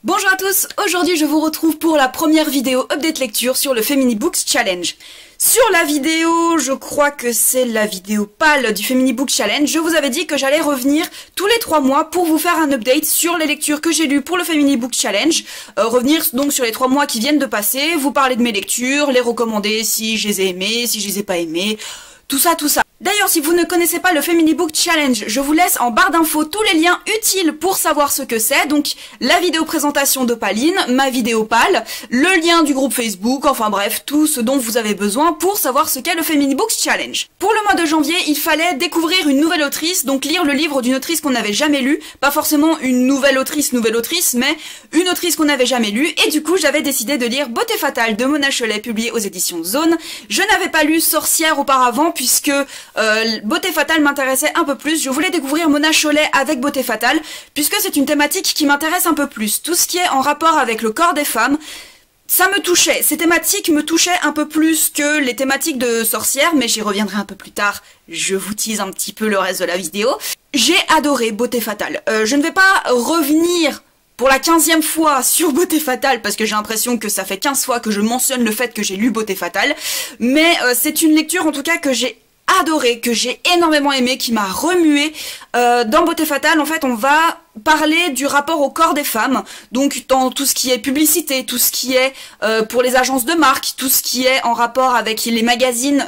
Bonjour à tous, aujourd'hui je vous retrouve pour la première vidéo update lecture sur le Femini Books Challenge. Sur la vidéo, je crois que c'est la vidéo pâle du Femini Books Challenge, je vous avais dit que j'allais revenir tous les 3 mois pour vous faire un update sur les lectures que j'ai lues pour le Femini Books Challenge. Revenir donc sur les 3 mois qui viennent de passer, vous parler de mes lectures, les recommander si je les ai aimées, si je les ai pas aimées, tout ça. D'ailleurs, si vous ne connaissez pas le Femini Book Challenge, je vous laisse en barre d'infos tous les liens utiles pour savoir ce que c'est. Donc, la vidéo présentation d'Opaline, ma vidéo pâle, le lien du groupe Facebook, enfin bref, tout ce dont vous avez besoin pour savoir ce qu'est le Femini Books Challenge. Pour le mois de janvier, il fallait découvrir une nouvelle autrice, donc lire le livre d'une autrice qu'on n'avait jamais lu. Pas forcément une nouvelle autrice, mais une autrice qu'on n'avait jamais lue. Et du coup, j'avais décidé de lire Beauté Fatale de Mona Chollet, publié aux éditions Zone. Je n'avais pas lu Sorcière auparavant, puisque Beauté Fatale m'intéressait un peu plus. Je voulais découvrir Mona Chollet avec Beauté Fatale, puisque c'est une thématique qui m'intéresse un peu plus. Tout ce qui est en rapport avec le corps des femmes, ça me touchait. Ces thématiques me touchaient un peu plus que les thématiques de Sorcière, mais j'y reviendrai un peu plus tard. Je vous tease un petit peu le reste de la vidéo. J'ai adoré Beauté Fatale. Je ne vais pas revenir pour la 15e fois sur Beauté Fatale, parce que j'ai l'impression que ça fait 15 fois que je mentionne le fait que j'ai lu Beauté Fatale, mais c'est une lecture en tout cas que j'ai adoré, que j'ai énormément aimé, qui m'a remué. Dans Beauté Fatale, en fait, on va parler du rapport au corps des femmes, donc dans tout ce qui est publicité, tout ce qui est pour les agences de marque, tout ce qui est en rapport avec les magazines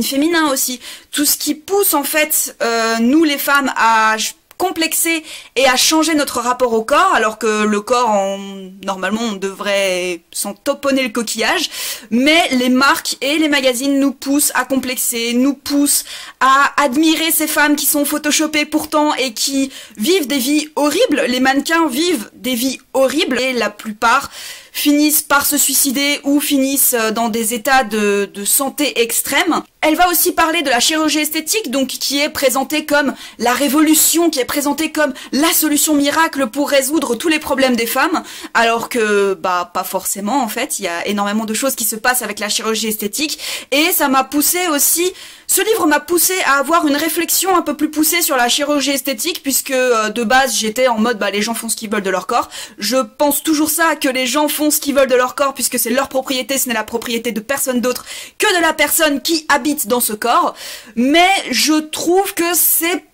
féminins aussi, tout ce qui pousse en fait nous les femmes à complexer et à changer notre rapport au corps, alors que le corps, normalement, on devrait s'en tamponner le coquillage, mais les marques et les magazines nous poussent à complexer, nous poussent à admirer ces femmes qui sont photoshopées pourtant et qui vivent des vies horribles. Les mannequins vivent des vies horribles et la plupart finissent par se suicider ou finissent dans des états de santé extrême. Elle va aussi parler de la chirurgie esthétique, donc qui est présentée comme la révolution, qui est présentée comme la solution miracle pour résoudre tous les problèmes des femmes, alors que, bah, pas forcément en fait, il y a énormément de choses qui se passent avec la chirurgie esthétique, et ça m'a poussé aussi, ce livre m'a poussé à avoir une réflexion un peu plus poussée sur la chirurgie esthétique, puisque de base j'étais en mode, bah, les gens font ce qu'ils veulent de leur corps. Je pense toujours ça, que les gens font ce qu'ils veulent de leur corps, puisque c'est leur propriété, ce n'est la propriété de personne d'autre que de la personne qui habite dans ce corps, mais je trouve que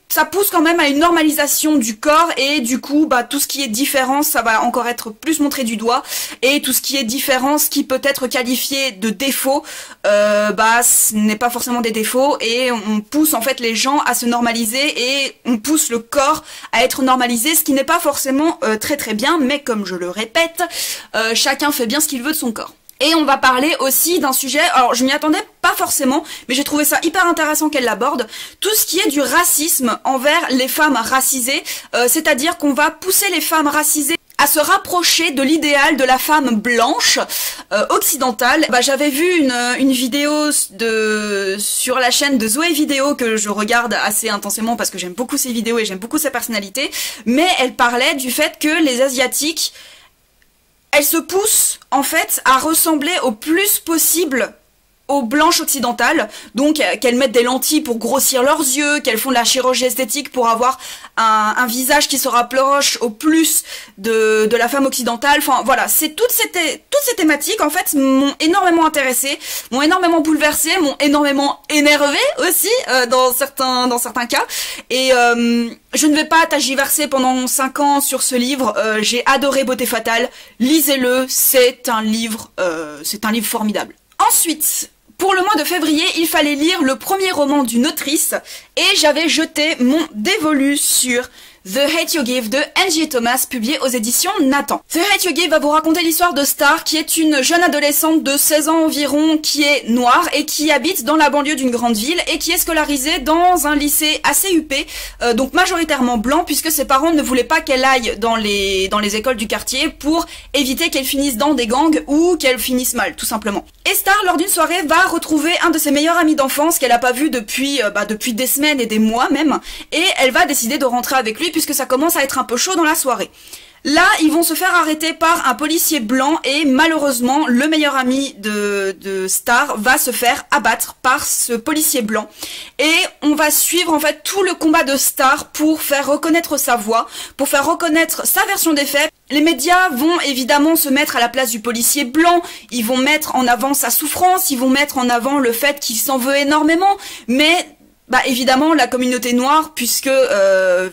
ça pousse quand même à une normalisation du corps, et du coup, bah, tout ce qui est différence, ça va encore être plus montré du doigt, et tout ce qui est différence qui peut être qualifié de défaut, bah, ce n'est pas forcément des défauts, et on pousse en fait les gens à se normaliser, et on pousse le corps à être normalisé, ce qui n'est pas forcément très bien, mais comme je le répète, chacun fait bien ce qu'il veut de son corps. Et on va parler aussi d'un sujet, alors je m'y attendais pas forcément, mais j'ai trouvé ça hyper intéressant qu'elle l'aborde, tout ce qui est du racisme envers les femmes racisées, c'est-à-dire qu'on va pousser les femmes racisées à se rapprocher de l'idéal de la femme blanche occidentale. Bah, j'avais vu une vidéo sur la chaîne de Zoé Vidéo, que je regarde assez intensément parce que j'aime beaucoup ses vidéos et j'aime beaucoup sa personnalité, mais elle parlait du fait que les Asiatiques, elles se poussent en fait à ressembler au plus possible aux blanches occidentales, donc qu'elles mettent des lentilles pour grossir leurs yeux, qu'elles font de la chirurgie esthétique pour avoir un visage qui se rapproche au plus de la femme occidentale. Enfin voilà, c'est toutes ces thématiques en fait m'ont énormément intéressée, m'ont énormément bouleversée, m'ont énormément énervée aussi dans certains cas, et je ne vais pas tergiverser pendant 5 ans sur ce livre. J'ai adoré Beauté Fatale, lisez-le, c'est un livre formidable. Ensuite, pour le mois de février, il fallait lire le premier roman d'une autrice, et j'avais jeté mon dévolu sur The Hate You Give de Angie Thomas, publié aux éditions Nathan. The Hate You Give va vous raconter l'histoire de Star, qui est une jeune adolescente de 16 ans environ, qui est noire et qui habite dans la banlieue d'une grande ville et qui est scolarisée dans un lycée assez huppé, donc majoritairement blanc, puisque ses parents ne voulaient pas qu'elle aille dans les écoles du quartier pour éviter qu'elle finisse dans des gangs ou qu'elle finisse mal, tout simplement. Et Star, lors d'une soirée, va retrouver un de ses meilleurs amis d'enfance qu'elle a pas vu depuis des semaines et des mois même, et elle va décider de rentrer avec lui puisque ça commence à être un peu chaud dans la soirée. Là, ils vont se faire arrêter par un policier blanc et malheureusement, le meilleur ami de Star va se faire abattre par ce policier blanc. Et on va suivre en fait tout le combat de Star pour faire reconnaître sa voix, pour faire reconnaître sa version des faits. Les médias vont évidemment se mettre à la place du policier blanc, ils vont mettre en avant sa souffrance, ils vont mettre en avant le fait qu'il s'en veut énormément, mais évidemment la communauté noire, puisque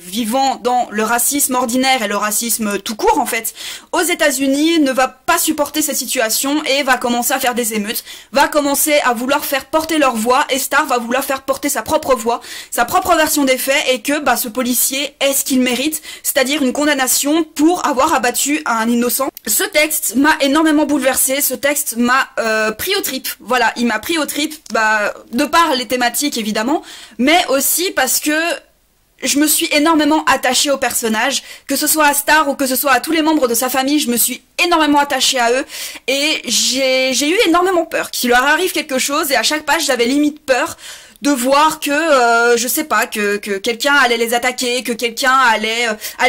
vivant dans le racisme ordinaire et le racisme tout court en fait, aux États-Unis ne va pas supporter cette situation et va commencer à faire des émeutes, va commencer à vouloir faire porter leur voix, et Star va vouloir faire porter sa propre voix, sa propre version des faits, et que ce policier est ce qu'il mérite, c'est-à-dire une condamnation pour avoir abattu un innocent. Ce texte m'a énormément bouleversée, ce texte m'a pris aux tripes, voilà, il m'a pris aux tripes, de par les thématiques évidemment, mais aussi parce que je me suis énormément attachée au personnage, que ce soit à Star ou que ce soit à tous les membres de sa famille, je me suis énormément attachée à eux, et j'ai eu énormément peur qu'il leur arrive quelque chose, et à chaque page j'avais limite peur de voir que, je sais pas, que quelqu'un allait les attaquer, que quelqu'un allait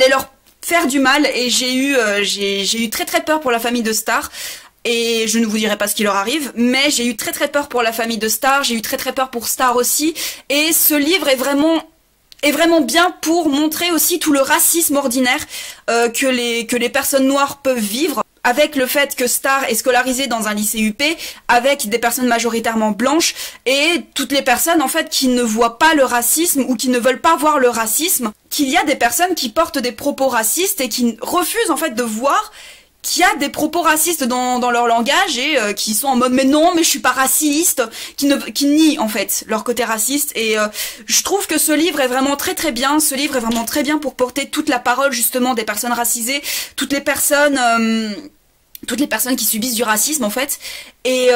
leur faire du mal, et j'ai eu très très peur pour la famille de Star. Et je ne vous dirai pas ce qui leur arrive, mais j'ai eu très très peur pour la famille de Star, j'ai eu très très peur pour Star aussi, et ce livre est vraiment bien pour montrer aussi tout le racisme ordinaire que les personnes noires peuvent vivre, avec le fait que Star est scolarisé dans un lycée UP, avec des personnes majoritairement blanches, et toutes les personnes en fait qui ne voient pas le racisme ou qui ne veulent pas voir le racisme, qu'il y a des personnes qui portent des propos racistes et qui refusent en fait de voir qui a des propos racistes dans leur langage, et qui sont en mode mais non, mais je suis pas raciste, qui nient en fait leur côté raciste. Et je trouve que ce livre est vraiment très très bien, ce livre est vraiment très bien pour porter toute la parole justement des personnes racisées, toutes les personnes qui subissent du racisme en fait, et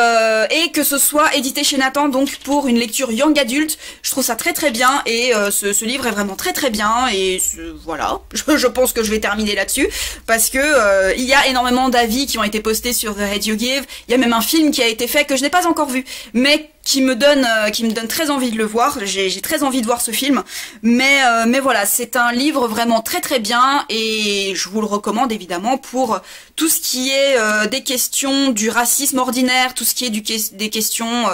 que ce soit édité chez Nathan, donc pour une lecture young adulte, je trouve ça très très bien, et ce livre est vraiment très très bien, et voilà, je pense que je vais terminer là-dessus, parce que il y a énormément d'avis qui ont été postés sur The Hate You Give, il y a même un film qui a été fait que je n'ai pas encore vu, mais qui me donne très envie de le voir, j'ai très envie de voir ce film, mais voilà, c'est un livre vraiment très très bien, et je vous le recommande évidemment pour tout ce qui est des questions du racisme ordinaire, tout ce qui est des questions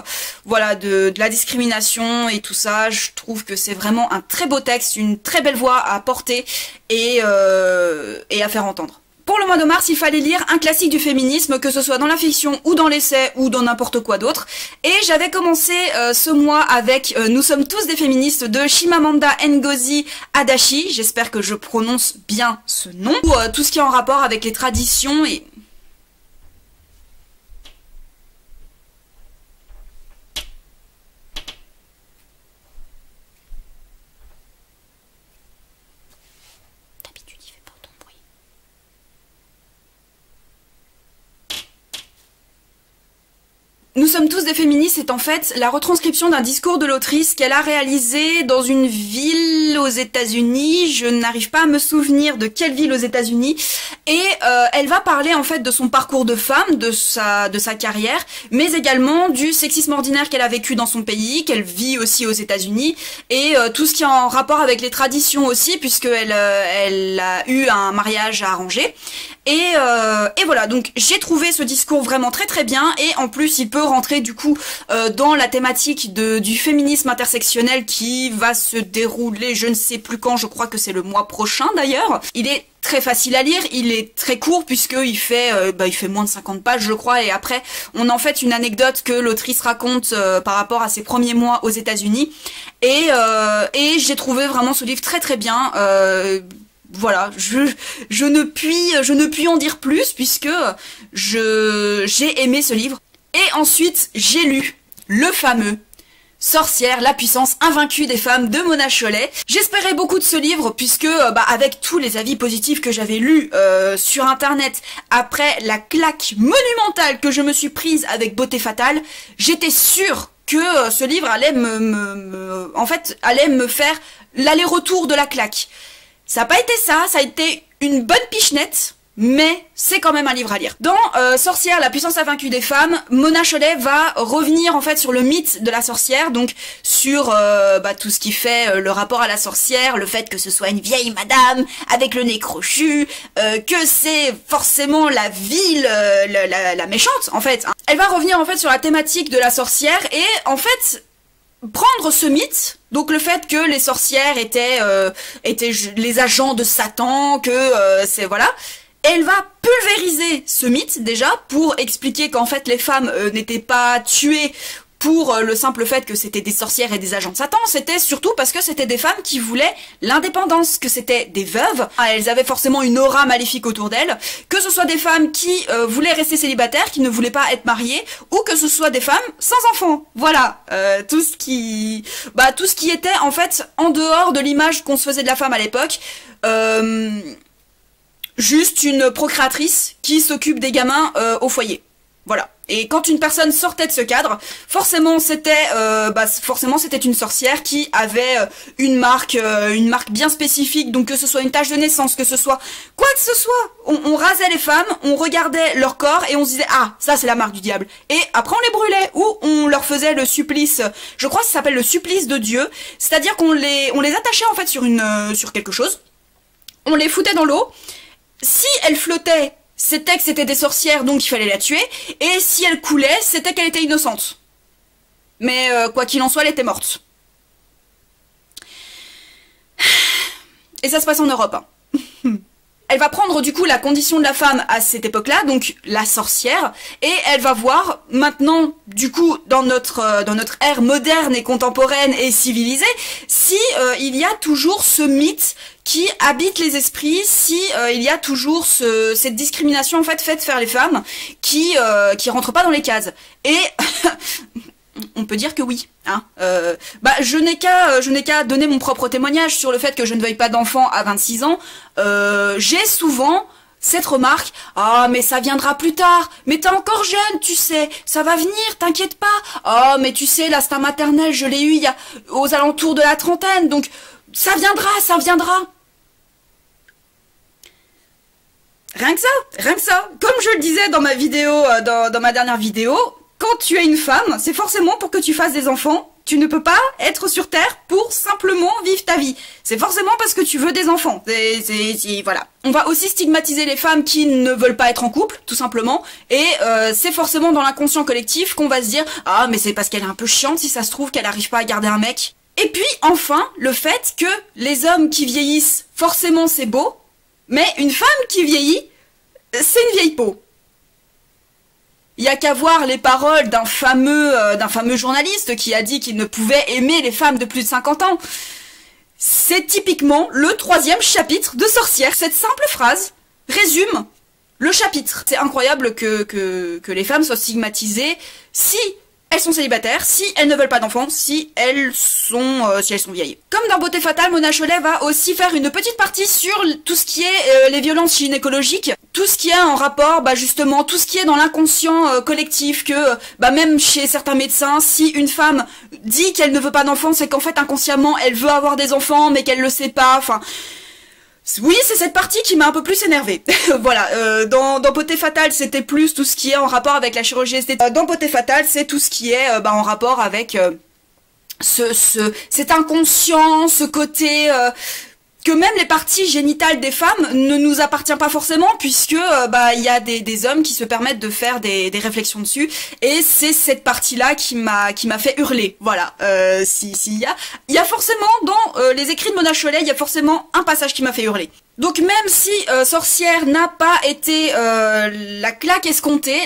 voilà, de la discrimination et tout ça. Je trouve que c'est vraiment un très beau texte, une très belle voix à porter et à faire entendre. Pour le mois de mars, il fallait lire un classique du féminisme, que ce soit dans la fiction ou dans l'essai ou dans n'importe quoi d'autre. Et j'avais commencé ce mois avec Nous sommes tous des féministes de Chimamanda Ngozi Adichie, j'espère que je prononce bien ce nom, ou tout ce qui est en rapport avec les traditions et... Nous sommes tous des féministes est en fait la retranscription d'un discours de l'autrice qu'elle a réalisé dans une ville aux États-Unis. Je n'arrive pas à me souvenir de quelle ville aux États-Unis. Et elle va parler en fait de son parcours de femme, de sa carrière, mais également du sexisme ordinaire qu'elle a vécu dans son pays, qu'elle vit aussi aux États-Unis, et tout ce qui est en rapport avec les traditions aussi, puisqu'elle a eu un mariage à arranger. Et voilà, donc j'ai trouvé ce discours vraiment très très bien, et en plus il peut rentrer du coup dans la thématique du féminisme intersectionnel qui va se dérouler je ne sais plus quand, je crois que c'est le mois prochain d'ailleurs. Il est très facile à lire, il est très court puisqu'il fait moins de 50 pages je crois, et après on en fait une anecdote que l'autrice raconte par rapport à ses premiers mois aux États-Unis, et j'ai trouvé vraiment ce livre très très bien. Voilà, je ne puis en dire plus puisque j'ai aimé ce livre. Et ensuite, j'ai lu le fameux Sorcière, la puissance invaincue des femmes de Mona Chollet. J'espérais beaucoup de ce livre puisque, avec tous les avis positifs que j'avais lus sur internet après la claque monumentale que je me suis prise avec Beauté Fatale, j'étais sûre que ce livre allait allait me faire l'aller-retour de la claque. Ça n'a pas été ça, ça a été une bonne pichenette, mais c'est quand même un livre à lire. Dans Sorcière, la puissance a vaincu des femmes, Mona Chollet va revenir en fait sur le mythe de la sorcière, donc sur tout ce qui fait le rapport à la sorcière, le fait que ce soit une vieille madame avec le nez crochu, que c'est forcément la ville, la méchante en fait. Elle va revenir en fait sur la thématique de la sorcière et en fait prendre ce mythe, donc le fait que les sorcières étaient les agents de Satan, que c'est voilà, elle va pulvériser ce mythe déjà pour expliquer qu'en fait les femmes n'étaient pas tuées pour le simple fait que c'était des sorcières et des agents de Satan, c'était surtout parce que c'était des femmes qui voulaient l'indépendance, que c'était des veuves, elles avaient forcément une aura maléfique autour d'elles, que ce soit des femmes qui voulaient rester célibataires, qui ne voulaient pas être mariées, ou que ce soit des femmes sans enfants. Voilà, tout ce qui était en fait en dehors de l'image qu'on se faisait de la femme à l'époque, juste une procréatrice qui s'occupe des gamins au foyer. Voilà. Et quand une personne sortait de ce cadre, forcément c'était une sorcière qui avait une marque bien spécifique, donc que ce soit une tache de naissance, que ce soit quoi que ce soit, on rasait les femmes, on regardait leur corps et on se disait ah ça c'est la marque du diable. Et après on les brûlait ou on leur faisait le supplice, je crois que ça s'appelle le supplice de Dieu, c'est-à-dire qu'on les attachait en fait sur quelque chose, on les foutait dans l'eau, si elles flottaient c'était que c'était des sorcières, donc il fallait la tuer, et si elle coulait, c'était qu'elle était innocente. Mais quoi qu'il en soit, elle était morte. Et ça se passe en Europe. Hein. Elle va prendre du coup la condition de la femme à cette époque-là, donc la sorcière, et elle va voir maintenant, du coup, dans notre ère moderne et contemporaine et civilisée, si il y a toujours ce mythe qui habite les esprits, si il y a toujours cette discrimination en fait faite vers les femmes qui rentrent pas dans les cases. Et on peut dire que oui. Hein. Je n'ai qu'à donner mon propre témoignage sur le fait que je ne veuille pas d'enfant à 26 ans. J'ai souvent cette remarque, ah mais ça viendra plus tard, mais t'es encore jeune, tu sais, ça va venir, t'inquiète pas. Ah mais tu sais, l'instinct maternel, je l'ai eu aux alentours de la trentaine, donc ça viendra, ça viendra. Rien que ça. Comme je le disais dans ma vidéo, dans ma dernière vidéo, quand tu es une femme, c'est forcément pour que tu fasses des enfants. Tu ne peux pas être sur Terre pour simplement vivre ta vie. C'est forcément parce que tu veux des enfants. Voilà. On va aussi stigmatiser les femmes qui ne veulent pas être en couple, tout simplement. Et c'est forcément dans l'inconscient collectif qu'on va se dire « Ah, mais c'est parce qu'elle est un peu chiante si ça se trouve qu'elle n'arrive pas à garder un mec. » Et puis, enfin, le fait que les hommes qui vieillissent, forcément c'est beau, mais une femme qui vieillit, c'est une vieille peau. Il y a qu'à voir les paroles d'un fameux journaliste qui a dit qu'il ne pouvait aimer les femmes de plus de 50 ans. C'est typiquement le 3e chapitre de Sorcière. Cette simple phrase résume le chapitre. C'est incroyable que les femmes soient stigmatisées si elles sont célibataires, si elles ne veulent pas d'enfants, si elles sont vieilles. Comme dans Beauté Fatale, Mona Chollet va aussi faire une petite partie sur tout ce qui est les violences gynécologiques, tout ce qui est en rapport, justement, tout ce qui est dans l'inconscient collectif, que même chez certains médecins, si une femme dit qu'elle ne veut pas d'enfants, c'est qu'en fait inconsciemment elle veut avoir des enfants, mais qu'elle le sait pas, enfin... Oui, c'est cette partie qui m'a un peu plus énervée. Voilà, dans Beauté Fatale, c'était plus tout ce qui est en rapport avec la chirurgie esthétique. Dans Beauté Fatale, c'est tout ce qui est en rapport avec cet inconscient, ce côté... que même les parties génitales des femmes ne nous appartient pas forcément, puisque il y a des hommes qui se permettent de faire des réflexions dessus, et c'est cette partie-là qui m'a fait hurler. Voilà, il y a forcément dans les écrits de Mona Chollet, il y a forcément un passage qui m'a fait hurler. Donc même si Sorcière n'a pas été la claque escomptée,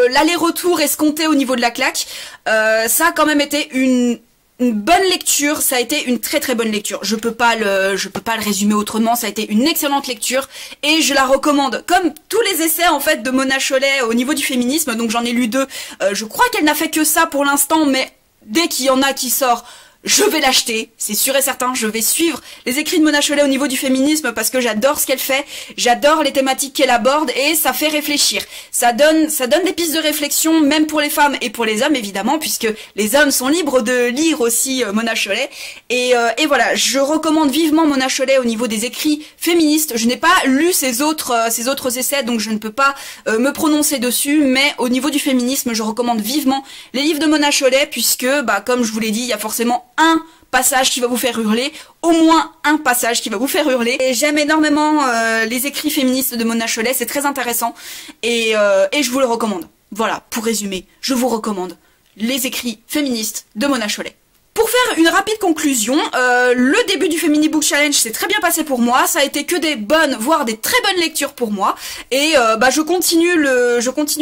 l'aller-retour escompté au niveau de la claque, ça a quand même été une bonne lecture, ça a été une très très bonne lecture. Je peux pas le résumer autrement, ça a été une excellente lecture et je la recommande. Comme tous les essais en fait de Mona Chollet au niveau du féminisme, donc j'en ai lu 2. Je crois qu'elle n'a fait que ça pour l'instant, mais dès qu'il y en a qui sort, je vais l'acheter, c'est sûr et certain, je vais suivre les écrits de Mona Chollet au niveau du féminisme parce que j'adore ce qu'elle fait, j'adore les thématiques qu'elle aborde et ça fait réfléchir. Ça donne des pistes de réflexion même pour les femmes et pour les hommes évidemment puisque les hommes sont libres de lire aussi Mona Chollet. Et voilà, je recommande vivement Mona Chollet au niveau des écrits féministes. Je n'ai pas lu ses autres essais donc je ne peux pas me prononcer dessus, mais au niveau du féminisme, je recommande vivement les livres de Mona Chollet puisque, comme je vous l'ai dit, il y a forcément un passage qui va vous faire hurler, au moins un passage qui va vous faire hurler. Et j'aime énormément les écrits féministes de Mona Chollet, c'est très intéressant et je vous le recommande. Voilà, pour résumer, je vous recommande les écrits féministes de Mona Chollet. Pour faire une rapide conclusion, le début du Femini Book Challenge s'est très bien passé pour moi, ça a été que des bonnes, voire des très bonnes lectures pour moi, et je continue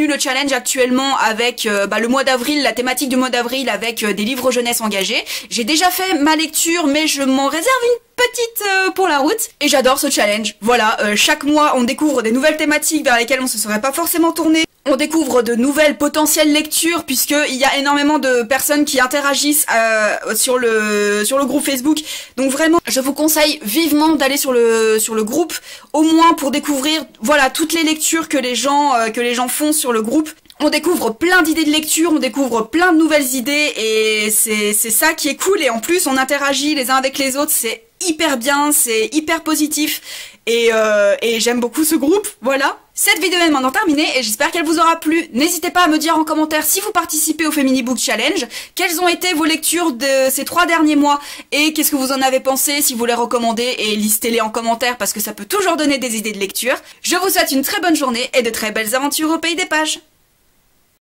le challenge actuellement avec le mois d'avril, la thématique du mois d'avril avec des livres jeunesse engagés. J'ai déjà fait ma lecture, mais je m'en réserve une petite pour la route, et j'adore ce challenge. Voilà, chaque mois on découvre des nouvelles thématiques vers lesquelles on se serait pas forcément tourné. On découvre de nouvelles potentielles lectures puisqu'il y a énormément de personnes qui interagissent sur le groupe Facebook. Donc vraiment, je vous conseille vivement d'aller sur le groupe, au moins pour découvrir voilà toutes les lectures que les gens font sur le groupe. On découvre plein d'idées de lecture, on découvre plein de nouvelles idées et c'est ça qui est cool. Et en plus, on interagit les uns avec les autres, c'est hyper bien, c'est hyper positif et j'aime beaucoup ce groupe, voilà. Cette vidéo est maintenant terminée et j'espère qu'elle vous aura plu. N'hésitez pas à me dire en commentaire si vous participez au Femini Book Challenge, quelles ont été vos lectures de ces 3 derniers mois et qu'est-ce que vous en avez pensé, si vous les recommandez, et listez-les en commentaire parce que ça peut toujours donner des idées de lecture. Je vous souhaite une très bonne journée et de très belles aventures au pays des pages.